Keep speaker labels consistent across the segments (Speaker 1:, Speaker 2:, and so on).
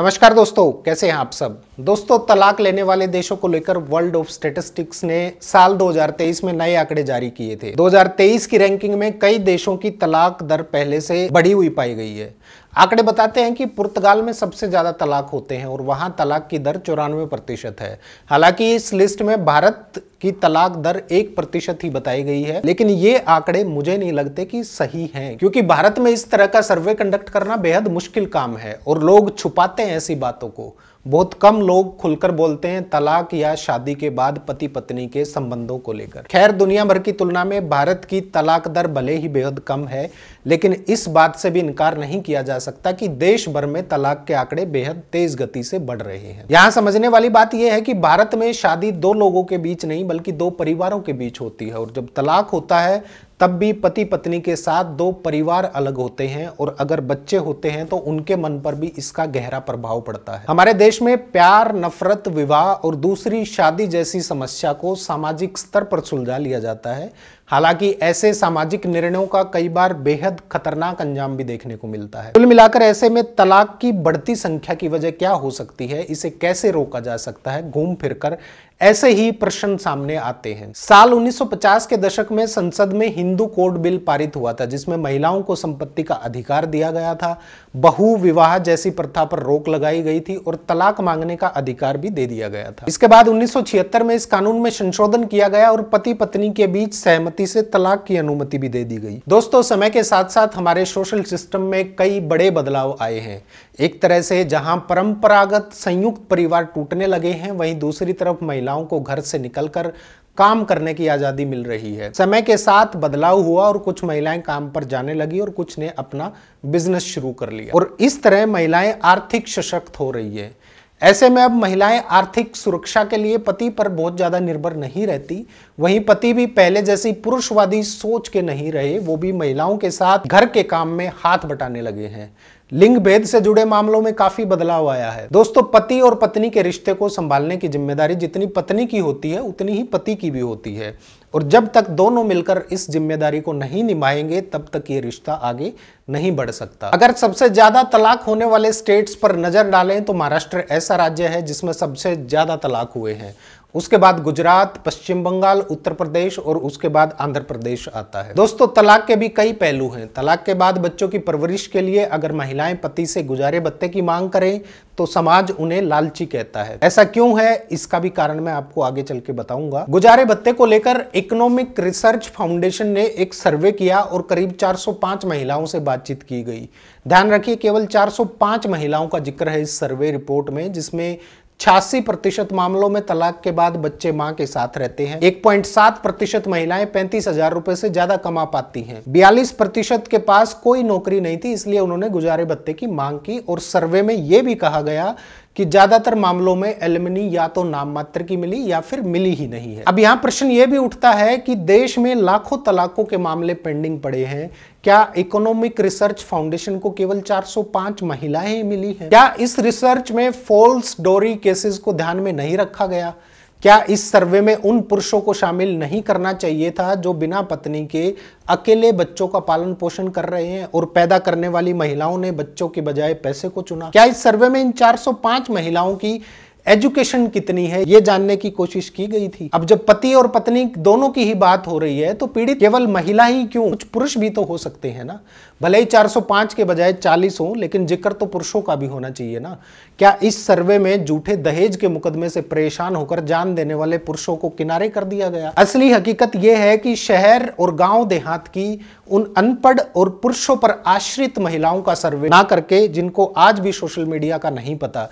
Speaker 1: नमस्कार दोस्तों, कैसे हैं आप सब। दोस्तों, तलाक लेने वाले देशों को लेकर वर्ल्ड ऑफ स्टैटिस्टिक्स ने साल 2023 में नए आंकड़े जारी किए थे। 2023 की रैंकिंग में कई देशों की तलाक दर पहले से बढ़ी हुई पाई गई है। आंकड़े बताते हैं कि पुर्तगाल में सबसे ज्यादा तलाक होते हैं और वहां तलाक की दर 94% है। हालांकि इस लिस्ट में भारत की तलाक दर 1% ही बताई गई है, लेकिन ये आंकड़े मुझे नहीं लगते कि सही हैं, क्योंकि भारत में इस तरह का सर्वे कंडक्ट करना बेहद मुश्किल काम है और लोग छुपाते हैं ऐसी बातों को। बहुत कम लोग खुलकर बोलते हैं तलाक या शादी के बाद पति पत्नी के संबंधों को लेकर। खैर, दुनिया भर की तुलना में भारत की तलाक दर भले ही बेहद कम है, लेकिन इस बात से भी इनकार नहीं किया जा सकता कि देश भर में तलाक के आंकड़े बेहद तेज गति से बढ़ रहे हैं। यहाँ समझने वाली बात यह है कि भारत में शादी दो लोगों के बीच नहीं बल्कि दो परिवारों के बीच होती है, और जब तलाक होता है तब भी पति पत्नी के साथ दो परिवार अलग होते हैं, और अगर बच्चे होते हैं तो उनके मन पर भी इसका गहरा प्रभाव पड़ता है। हमारे देश में प्यार, नफरत, विवाह और दूसरी शादी जैसी समस्या को सामाजिक स्तर पर सुलझा लिया जाता है। हालांकि ऐसे सामाजिक निर्णयों का कई बार बेहद खतरनाक अंजाम भी देखने को मिलता है। कुल मिलाकर ऐसे में तलाक की बढ़ती संख्या की वजह क्या हो सकती है, इसे कैसे रोका जा सकता है, घूम फिरकर ऐसे ही प्रश्न सामने आते हैं। साल 1950 के दशक में संसद में हिंदू कोड बिल पारित हुआ था, जिसमें महिलाओं को संपत्ति का अधिकार दिया गया था, बहु विवाह जैसी प्रथा पर रोक लगाई गई थी और तलाक मांगने का अधिकार भी दे दिया गया था। इसके बाद 1976 में इस कानून में संशोधन किया गया और पति पत्नी के बीच सहमति से तलाक की अनुमति भी दे दी गई। दोस्तों, समय के साथ साथ हमारे सोशल सिस्टम में कई बड़े बदलाव आए हैं। एक तरह से जहां परंपरागत संयुक्त परिवार टूटने लगे हैं, वहीं दूसरी तरफ महिलाओं को घर से निकलकर काम करने की आजादी मिल रही है। समय के साथ बदलाव हुआ और कुछ महिलाएं काम पर जाने लगी और कुछ ने अपना बिजनेस शुरू कर लिया, और इस तरह महिलाएं आर्थिक सशक्त हो रही है। ऐसे में अब महिलाएं आर्थिक सुरक्षा के लिए पति पर बहुत ज्यादा निर्भर नहीं रहती। वहीं पति भी पहले जैसी पुरुषवादी सोच के नहीं रहे, वो भी महिलाओं के साथ घर के काम में हाथ बटाने लगे हैं। लिंग भेद से जुड़े मामलों में काफी बदलाव आया है। दोस्तों, पति और पत्नी के रिश्ते को संभालने की जिम्मेदारी जितनी पत्नी की होती है उतनी ही पति की भी होती है, और जब तक दोनों मिलकर इस जिम्मेदारी को नहीं निभाएंगे तब तक ये रिश्ता आगे नहीं बढ़ सकता। अगर सबसे ज्यादा तलाक होने वाले स्टेट्स पर नजर डालें तो महाराष्ट्र ऐसा राज्य है जिसमें सबसे ज्यादा तलाक हुए हैं। उसके बाद गुजरात, पश्चिम बंगाल, उत्तर प्रदेश और उसके बाद आंध्र प्रदेश आता है। दोस्तों, तलाक के भी कई पहलू हैं। तलाक के बाद बच्चों की परवरिश के लिए अगर महिलाएं पति से गुजारे भत्ते की मांग करें तो समाज उन्हें लालची कहता है। ऐसा क्यों है, इसका भी कारण मैं आपको आगे चल के बताऊंगा। गुजारे भत्ते को लेकर इकोनॉमिक रिसर्च फाउंडेशन ने एक सर्वे किया और करीब 405 महिलाओं से बातचीत की गई। ध्यान रखिए, केवल 405 महिलाओं का जिक्र है इस सर्वे रिपोर्ट में, जिसमें 86% मामलों में तलाक के बाद बच्चे मां के साथ रहते हैं। 1.7% महिलाएं 35,000 रुपए से ज्यादा कमा पाती हैं। 42% के पास कोई नौकरी नहीं थी, इसलिए उन्होंने गुजारे भत्ते की मांग की। और सर्वे में यह भी कहा गया कि ज्यादातर मामलों में एलिमनी या तो नाम मात्र की मिली या फिर मिली ही नहीं है। अब यहां प्रश्न यह भी उठता है कि देश में लाखों तलाकों के मामले पेंडिंग पड़े हैं। क्या इकोनॉमिक रिसर्च फाउंडेशन को केवल 405 महिलाएं मिली हैं? क्या इस रिसर्च में फॉल्स डोरी केसेस को ध्यान में नहीं रखा गया? क्या इस सर्वे में उन पुरुषों को शामिल नहीं करना चाहिए था जो बिना पत्नी के अकेले बच्चों का पालन पोषण कर रहे हैं, और पैदा करने वाली महिलाओं ने बच्चों के बजाय पैसे को चुना? क्या इस सर्वे में इन 405 महिलाओं की एजुकेशन कितनी है, ये जानने की कोशिश की गई थी? अब जब पति और पत्नी दोनों की ही बात हो रही है तो पीड़ित केवल महिला ही क्यों, कुछ पुरुष भी तो हो सकते हैं ना। भले ही 405 के बजाय 40 हो, लेकिन जिक्र तो पुरुषों का भी होना चाहिए ना। क्या इस सर्वे में झूठे दहेज के मुकदमे से परेशान होकर जान देने वाले पुरुषों को किनारे कर दिया गया? असली हकीकत यह है कि शहर और गांव देहात की उन अनपढ़ और पुरुषों पर आश्रित महिलाओं का सर्वे ना करके, जिनको आज भी सोशल मीडिया का नहीं पता,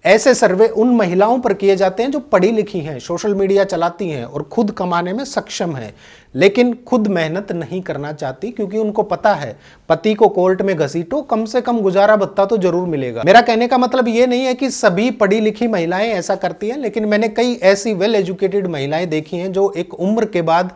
Speaker 1: ऐसे सर्वे उन महिलाओं पर किए जाते हैं जो पढ़ी लिखी हैं, सोशल मीडिया चलाती हैं और खुद कमाने में सक्षम हैं, लेकिन खुद मेहनत नहीं करना चाहती, क्योंकि उनको पता है पति को कोर्ट में घसीटो, कम से कम गुजारा भत्ता तो जरूर मिलेगा। मेरा कहने का मतलब ये नहीं है कि सभी पढ़ी लिखी महिलाएं ऐसा करती हैं, लेकिन मैंने कई ऐसी वेल एजुकेटेड महिलाएं देखी हैं जो एक उम्र के बाद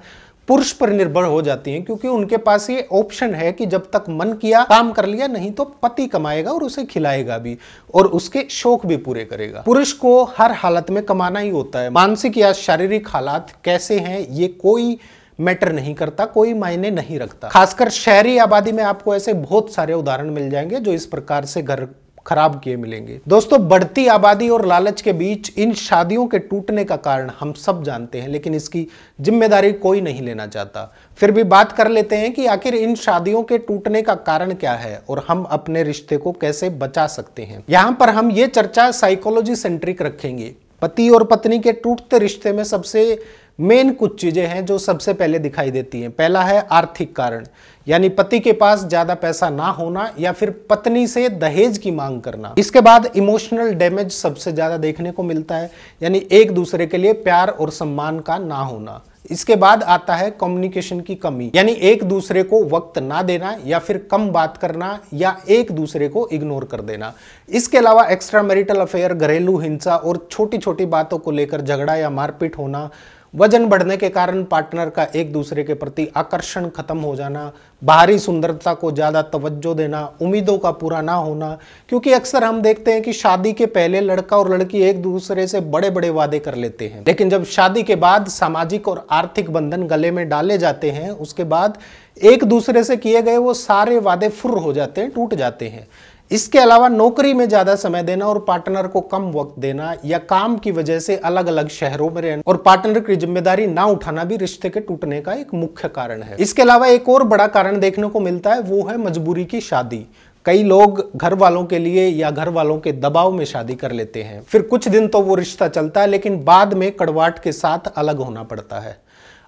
Speaker 1: पुरुष पर निर्भर हो जाती हैं, क्योंकि उनके पास ये ऑप्शन है कि जब तक मन किया काम कर लिया, नहीं तो पति कमाएगा और उसे खिलाएगा भी और उसके शौक भी पूरे करेगा। पुरुष को हर हालत में कमाना ही होता है। मानसिक या शारीरिक हालात कैसे हैं ये कोई मैटर नहीं करता, कोई मायने नहीं रखता। खासकर शहरी आबादी में आपको ऐसे बहुत सारे उदाहरण मिल जाएंगे जो इस प्रकार से घर खराब किए मिलेंगे। दोस्तों, बढ़ती आबादी और लालच के बीच इन शादियों के टूटने का कारण हम सब जानते हैं, लेकिन इसकी जिम्मेदारी कोई नहीं लेना चाहता। फिर भी बात कर लेते हैं कि आखिर इन शादियों के टूटने का कारण क्या है और हम अपने रिश्ते को कैसे बचा सकते हैं। यहां पर हम ये चर्चा साइकोलॉजी सेंट्रिक रखेंगे। पति और पत्नी के टूटते रिश्ते में सबसे मेन कुछ चीजें हैं जो सबसे पहले दिखाई देती हैं। पहला है आर्थिक कारण, यानी पति के पास ज्यादा पैसा ना होना या फिर पत्नी से दहेज की मांग करना। इसके बाद इमोशनल डैमेज सबसे ज्यादा देखने को मिलता है, यानी एक दूसरे के लिए प्यार और सम्मान का ना होना। इसके बाद आता है कम्युनिकेशन की कमी, यानी एक दूसरे को वक्त ना देना या फिर कम बात करना या एक दूसरे को इग्नोर कर देना। इसके अलावा एक्स्ट्रा मैरिटल अफेयर, घरेलू हिंसा और छोटी छोटी बातों को लेकर झगड़ा या मारपीट होना, वजन बढ़ने के कारण पार्टनर का एक दूसरे के प्रति आकर्षण खत्म हो जाना, बाहरी सुंदरता को ज्यादा तवज्जो देना, उम्मीदों का पूरा ना होना। क्योंकि अक्सर हम देखते हैं कि शादी के पहले लड़का और लड़की एक दूसरे से बड़े बड़े वादे कर लेते हैं, लेकिन जब शादी के बाद सामाजिक और आर्थिक बंधन गले में डाले जाते हैं, उसके बाद एक दूसरे से किए गए वो सारे वादे फुर्र हो जाते हैं, टूट जाते हैं। इसके अलावा नौकरी में ज्यादा समय देना और पार्टनर को कम वक्त देना या काम की वजह से अलग अलग शहरों में रहना और पार्टनर की जिम्मेदारी ना उठाना भी रिश्ते के टूटने का एक मुख्य कारण है। इसके अलावा एक और बड़ा कारण देखने को मिलता है, वो है मजबूरी की शादी। कई लोग घर वालों के लिए या घर वालों के दबाव में शादी कर लेते हैं, फिर कुछ दिन तो वो रिश्ता चलता है, लेकिन बाद में कड़वाहट के साथ अलग होना पड़ता है।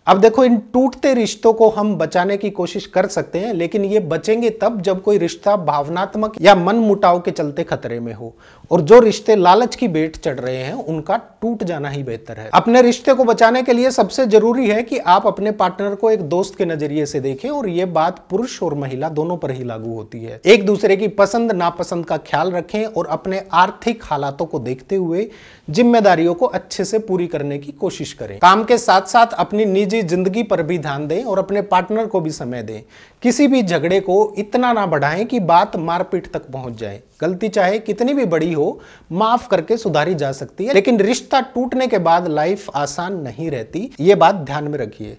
Speaker 1: अब देखो, इन टूटते रिश्तों को हम बचाने की कोशिश कर सकते हैं, लेकिन ये बचेंगे तब जब कोई रिश्ता भावनात्मक या मन मुटाव के चलते खतरे में हो, और जो रिश्ते लालच की भेंट चढ़ रहे हैं उनका टूट जाना ही बेहतर है। अपने रिश्ते को बचाने के लिए सबसे जरूरी है कि आप अपने पार्टनर को एक दोस्त के नजरिए से देखें, और ये बात पुरुष और महिला दोनों पर ही लागू होती है। एक दूसरे की पसंद नापसंद का ख्याल रखें और अपने आर्थिक हालातों को देखते हुए जिम्मेदारियों को अच्छे से पूरी करने की कोशिश करें। काम के साथ साथ अपनी निजी जिंदगी पर भी ध्यान दें और अपने पार्टनर को भी समय दें। किसी भी झगड़े को इतना ना बढ़ाएं कि बात मारपीट तक पहुंच जाए। गलती चाहे कितनी भी बड़ी हो, माफ करके सुधारी जा सकती है, लेकिन रिश्ता टूटने के बाद लाइफ आसान नहीं रहती, ये बात ध्यान में रखिए।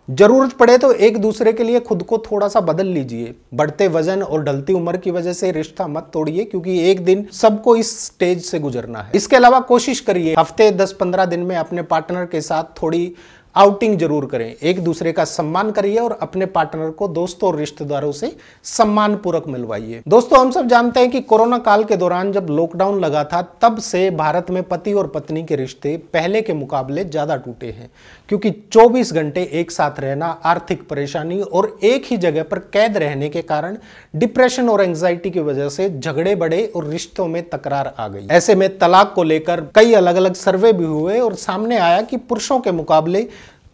Speaker 1: जरूरत पड़े तो एक दूसरे के लिए खुद को थोड़ा सा बदल लीजिए। बढ़ते वजन और ढलती उम्र की वजह से रिश्ता मत तोड़िए, क्योंकि एक दिन सबको इस स्टेज से गुजरना है। इसके अलावा कोशिश करिए हफ्ते 10-15 दिन में अपने पार्टनर के साथ थोड़ी आउटिंग जरूर करें। एक दूसरे का सम्मान करिए और अपने पार्टनर को दोस्तों और रिश्तेदारों से सम्मान पूर्वक मिलवाइए। दोस्तों, हम सब जानते हैं कि कोरोना काल के दौरान जब लॉकडाउन लगा था, तब से भारत में पति और पत्नी के रिश्ते पहले के मुकाबले ज्यादा टूटे हैं, क्योंकि 24 घंटे एक साथ रहना, आर्थिक परेशानी और एक ही जगह पर कैद रहने के कारण डिप्रेशन और एंग्जाइटी की वजह से झगड़े बढ़े और रिश्तों में तकरार आ गई। ऐसे में तलाक को लेकर कई अलग अलग सर्वे भी हुए और सामने आया कि पुरुषों के मुकाबले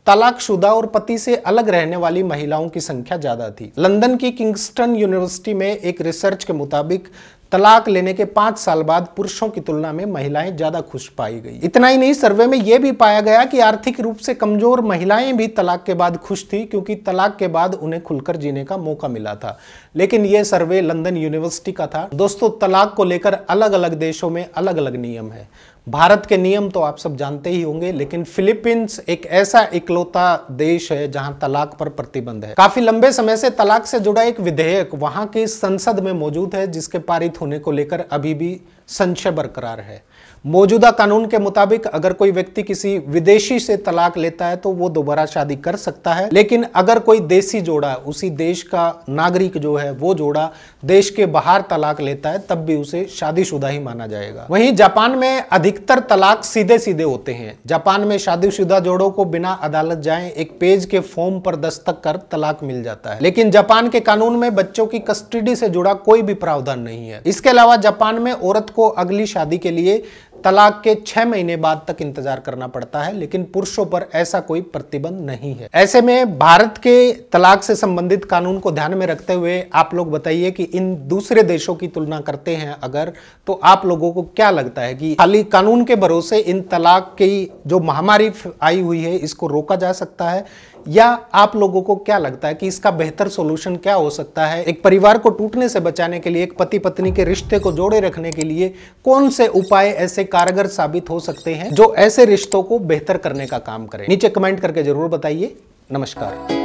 Speaker 1: तलाकशुदा और पति से अलग रहने वाली महिलाओं की संख्या ज्यादा थी। लंदन की किंगस्टन यूनिवर्सिटी में एक रिसर्च के मुताबिक तलाक लेने के 5 साल बाद पुरुषों की तुलना में महिलाएं ज्यादा खुश पाई गई। इतना ही नहीं, सर्वे में यह भी पाया गया कि आर्थिक रूप से कमजोर महिलाएं भी तलाक के बाद खुश थी, क्योंकि तलाक के बाद उन्हें खुलकर जीने का मौका मिला था। लेकिन यह सर्वे लंदन यूनिवर्सिटी का था। दोस्तों, तलाक को लेकर अलग अलग देशों में अलग अलग नियम है। भारत के नियम तो आप सब जानते ही होंगे, लेकिन फिलीपींस एक ऐसा इकलौता देश है जहां तलाक पर प्रतिबंध है। काफी लंबे समय से तलाक से जुड़ा एक विधेयक वहां की संसद में मौजूद है, जिसके पारित होने को लेकर अभी भी संशय बरकरार है। मौजूदा कानून के मुताबिक अगर कोई व्यक्ति किसी विदेशी से तलाक लेता है तो वो दोबारा शादी कर सकता है, लेकिन अगर कोई देसी जोड़ा, उसी देश का नागरिक जो है वो जोड़ा देश के बाहर तलाक लेता है, तब भी उसे शादीशुदा ही माना जाएगा। वहीं जापान में अधिकतर तलाक सीधे सीधे होते हैं। जापान में शादीशुदा जोड़ों को बिना अदालत जाए एक पेज के फॉर्म पर दस्तखत कर तलाक मिल जाता है। लेकिन जापान के कानून में बच्चों की कस्टडी से जुड़ा कोई भी प्रावधान नहीं है। इसके अलावा जापान में औरत को अगली शादी के लिए तलाक के 6 महीने बाद तक इंतजार करना पड़ता है, लेकिन पुरुषों पर ऐसा कोई प्रतिबंध नहीं है। ऐसे में भारत के तलाक से संबंधित कानून को ध्यान में रखते हुए आप लोग बताइए कि इन दूसरे देशों की तुलना करते हैं अगर, तो आप लोगों को क्या लगता है कि खाली कानून के भरोसे इन तलाक की जो महामारी आई हुई है इसको रोका जा सकता है, या आप लोगों को क्या लगता है कि इसका बेहतर सॉल्यूशन क्या हो सकता है? एक परिवार को टूटने से बचाने के लिए, एक पति पत्नी के रिश्ते को जोड़े रखने के लिए कौन से उपाय ऐसे कारगर साबित हो सकते हैं जो ऐसे रिश्तों को बेहतर करने का काम करें? नीचे कमेंट करके जरूर बताइए। नमस्कार।